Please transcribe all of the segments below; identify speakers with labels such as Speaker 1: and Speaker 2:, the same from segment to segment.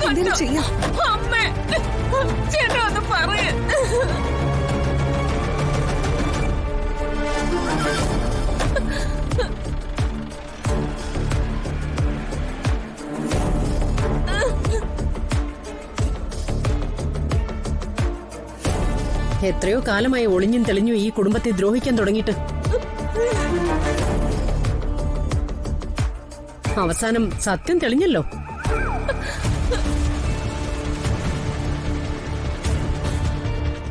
Speaker 1: നമുക്ക് എന്തെങ്കിലും ചെയ്യാം.
Speaker 2: അമ്മേ, ചേട്ടാ ഒന്ന് പറയ.
Speaker 3: എത്രയോ കാലമായി ഒളിഞ്ഞും തെളിഞ്ഞും ഈ കുടുംബത്തെ ദ്രോഹിക്കാൻ തുടങ്ങിയിട്ട് അവസാനം സത്യം തെളിഞ്ഞല്ലോ.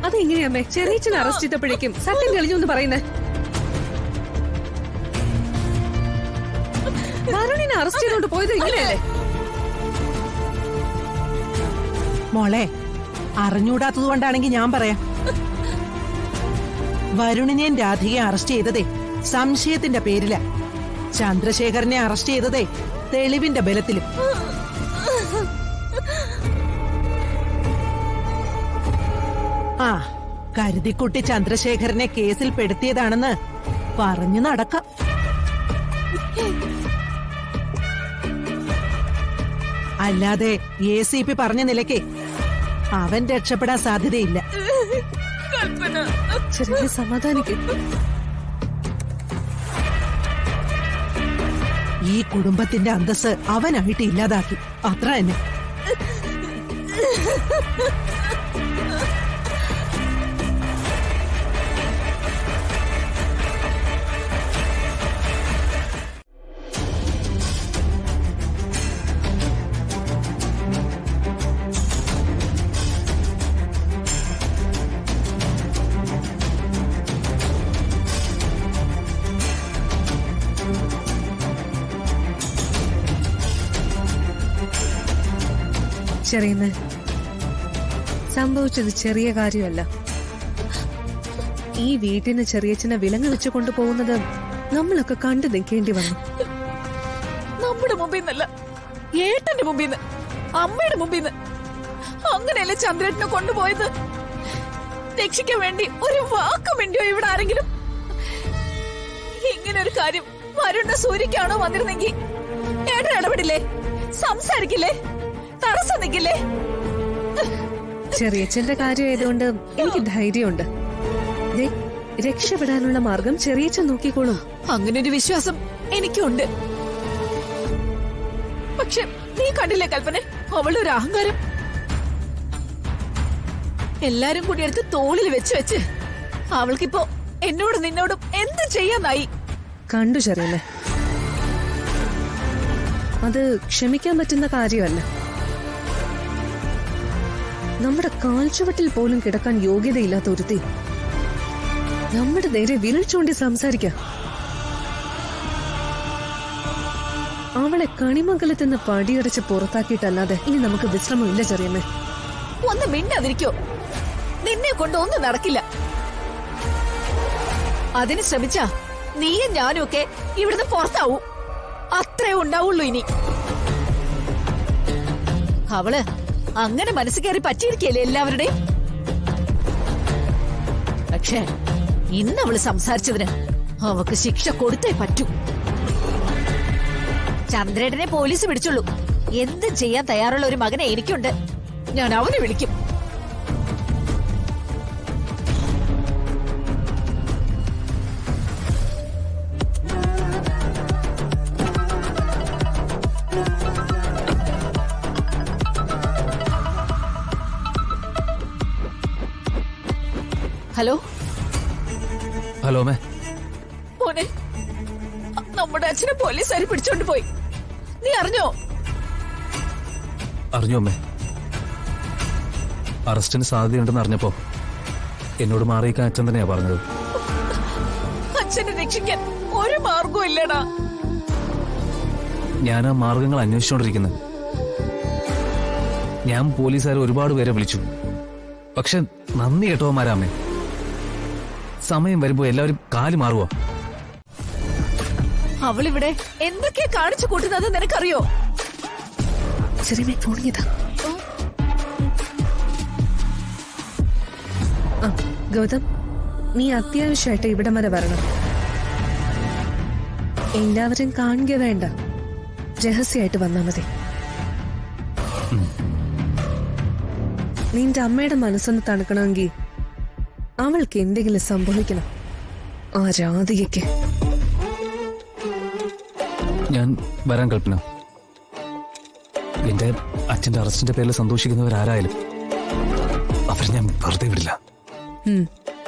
Speaker 1: അതെങ്ങനെയാമ്മേ ചെറിയച്ഛനെ അറസ്റ്റ് ചെയ്തപ്പോഴേക്കും സത്യം തെളിഞ്ഞു എന്ന് പറയുന്നേ? വരുണിനെ അറസ്റ്റ് ചെയ്തോണ്ട് പോയത് ഇങ്ങനെയല്ലേ?
Speaker 4: മോളെ, അറിഞ്ഞൂടാത്തത് കൊണ്ടാണെങ്കിൽ ഞാൻ പറയാം. വരുണിനെയും രാധികയെ അറസ്റ്റ് ചെയ്തതേ സംശയത്തിന്റെ പേരില. ചന്ദ്രശേഖരനെ അറസ്റ്റ് ചെയ്തതേ തെളിവിന്റെ ബലത്തിലും. ആ, കരുതിക്കുട്ടി ചന്ദ്രശേഖരനെ കേസിൽ പെടുത്തിയതാണെന്ന് പറഞ്ഞു നടക്കാം. അല്ലാതെ ACP പറഞ്ഞ നിലയ്ക്ക് അവൻ രക്ഷപ്പെടാൻ സാധ്യതയില്ല.
Speaker 1: ചെറിയ സമാധാനിക്കും.
Speaker 4: ഈ കുടുംബത്തിന്റെ അന്തസ് അവനായിട്ട് ഇല്ലാതാക്കി, അത്ര തന്നെ.
Speaker 1: ചെറിയമ്മ, സംഭവിച്ചത് ചെറിയ കാര്യമല്ല. ഈ വീട്ടിന് ചെറിയച്ഛനെ വിലങ്ങ് വെച്ച് കൊണ്ടുപോകുന്നത് നമ്മളൊക്കെ കണ്ടു നിൽക്കേണ്ടി വന്നു.
Speaker 2: നമ്മുടെ മുമ്പിൽ നിന്നല്ല, ഏട്ടന്റെ മുമ്പിൽ നിന്ന്, അമ്മയുടെ മുമ്പിൽ നിന്ന്. അങ്ങനെയല്ലേ ചന്ദ്രേട്ടനെ കൊണ്ടുപോയത്? രക്ഷിക്കാൻ വേണ്ടി ഒരു വാക്ക് മിണ്ടിയോ ഇവിടെ ആരെങ്കിലും? ഇങ്ങനെ ഒരു കാര്യം വരുണ്ണ സൂര്യക്കാണോ വന്നിരുന്നെങ്കിൽ ഏട്ടൻ ഇടപെടില്ലേ? സംസാരിക്കില്ലേ? തടസ്സം നിൽക്കില്ലേ?
Speaker 1: ചെറിയച്ഛന്റെ കാര്യം ആയതുകൊണ്ട് എനിക്ക് ധൈര്യമുണ്ട്. രക്ഷപ്പെടാനുള്ള മാർഗം ചെറിയച്ഛൻ നോക്കിക്കോളും.
Speaker 2: അങ്ങനെ ഒരു വിശ്വാസം എനിക്കുണ്ട്. പക്ഷെ നീ കണ്ടില്ലേ കൽപ്പന, അവളുടെ ഒരു അഹങ്കാരം എല്ലാരും കൂടി എടുത്ത് തോളിൽ വെച്ച് വെച്ച് അവൾക്കിപ്പോ എന്നോടും നിന്നോടും എന്ത് ചെയ്യാന്നായി.
Speaker 1: കണ്ടു ചെറിയമ്മേ, അത് ക്ഷമിക്കാൻ പറ്റുന്ന കാര്യമല്ല. നമ്മുടെ കാൽച്ചുവട്ടിൽ പോലും കിടക്കാൻ യോഗ്യതയില്ലാത്ത ഒരുത്തി നമ്മുടെ നേരെ വിരൽ ചൂണ്ടി സംസാരിക്കാം. അവളെ കണിമംഗലത്ത് നിന്ന് പടിയടച്ച് പുറത്താക്കിയിട്ടല്ലാതെ ഇനി നമുക്ക് വിശ്രമമില്ല ചെറിയമ്മേ.
Speaker 2: ഒന്ന് മിണ്ടാതിരിക്കോ? നിന്നെ കൊണ്ട് ഒന്നും നടക്കില്ല. അതിന് ശ്രമിച്ചാ നീയും ഞാനും ഒക്കെ ഇവിടുന്ന് പുറത്താവൂ. അത്രേ ഉണ്ടാവുള്ളൂ ഇനി. അവള് അങ്ങനെ മനസ്സ് കയറി പറ്റിയിരിക്കല്ലേ എല്ലാവരുടെയും. പക്ഷേ ഇന്ന് അവള് സംസാരിച്ചതിന് അവക്ക് ശിക്ഷ കൊടുത്തേ പറ്റൂ. ചന്ദ്രേട്ടനെ പോലീസ് പിടിച്ചുള്ളൂ. എന്തും ചെയ്യാൻ തയ്യാറുള്ള ഒരു മകനെ എനിക്കുണ്ട്. ഞാൻ അവനെ വിളിക്കും. Hello
Speaker 5: hello may.
Speaker 2: മോനെ, നമ്മുടെ അച്ഛനെ പോലീസുകാർ പിടിച്ചോണ്ട് പോയി. നീ അറിഞ്ഞോ?
Speaker 5: അറിഞ്ഞു അമ്മേ. അറസ്റ്റിന് സാധ്യതയുണ്ടെന്ന് അറിഞ്ഞപ്പോ എന്നോട് മാറിയിക്കാൻ അച്ഛൻ തന്നെയാ പറഞ്ഞത്.
Speaker 2: അച്ഛനെ രക്ഷിക്കാൻ ഒരു മാർഗവും ഇല്ലടാ.
Speaker 5: ഞാൻ ആ മാർഗങ്ങൾ അന്വേഷിച്ചോണ്ടിരിക്കുന്നത്. ഞാൻ പോലീസുകാരെ ഒരുപാട് പേരെ വിളിച്ചു. പക്ഷെ നന്ദി കേട്ടവന്മാരാമേ, സമയം വരുമ്പോ എല്ലാവരും കാല് മാറുവോ?
Speaker 2: അവളിവിടെ എന്തൊക്കെയാ കാണിച്ചു കൂട്ടുന്നത് നിനക്കറിയോ?
Speaker 1: ചെറിയ ഫോൺ ചെയ്താ. ഗൗതം, നീ അത്യാവശ്യമായിട്ട് ഇവിടം വരെ വരണം. എല്ലാവരും കാണുക വേണ്ട, രഹസ്യമായിട്ട് വന്നാ മതി. നിന്റെ അമ്മയുടെ മനസ്സൊന്ന് തണുക്കണമെങ്കിൽ അവൾക്ക് എന്തെങ്കിലും സംഭവിക്കണം. ആ രാധികയ്ക്ക്.
Speaker 5: ഞാൻ വരാൻ കൽപ്പന. എന്റെ അച്ഛന്റെ അറസ്റ്റിന്റെ പേരിൽ സന്തോഷിക്കുന്നവരാരായാലും അവരെ ഞാൻ വെറുതെ വിടില്ല.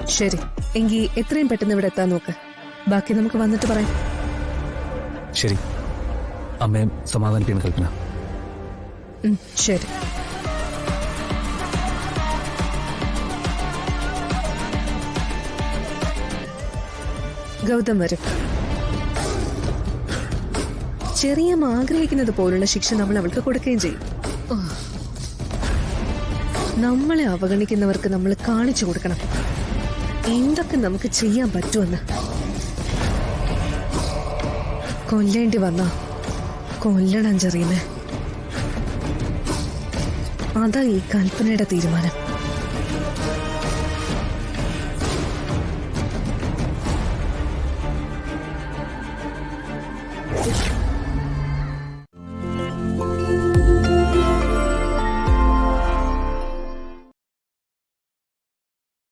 Speaker 1: ശരി, എങ്കിൽ എത്രയും പെട്ടെന്ന് ഇവിടെ എത്താൻ നോക്ക്. ബാക്കി നമുക്ക് വന്നിട്ട് പറയാം.
Speaker 5: ശരി, അമ്മയെ സമാധാനിപ്പിക്കുന്ന കൽപ്പന.
Speaker 1: ശരി. ഗൗതം വരും. ചെറിയ ആഗ്രഹിക്കുന്നത് പോലുള്ള ശിക്ഷ നമ്മൾ അവൾക്ക് കൊടുക്കുകയും ചെയ്യും. നമ്മളെ അവഗണിക്കുന്നവർക്ക് നമ്മൾ കാണിച്ചു കൊടുക്കണം എന്തൊക്കെ നമുക്ക് ചെയ്യാൻ പറ്റുമെന്ന്. കൊല്ലേണ്ടി വന്നാ കൊല്ലണം ചെറിയുന്നേ. അതാ ഈ കൽപ്പനയുടെ തീരുമാനം.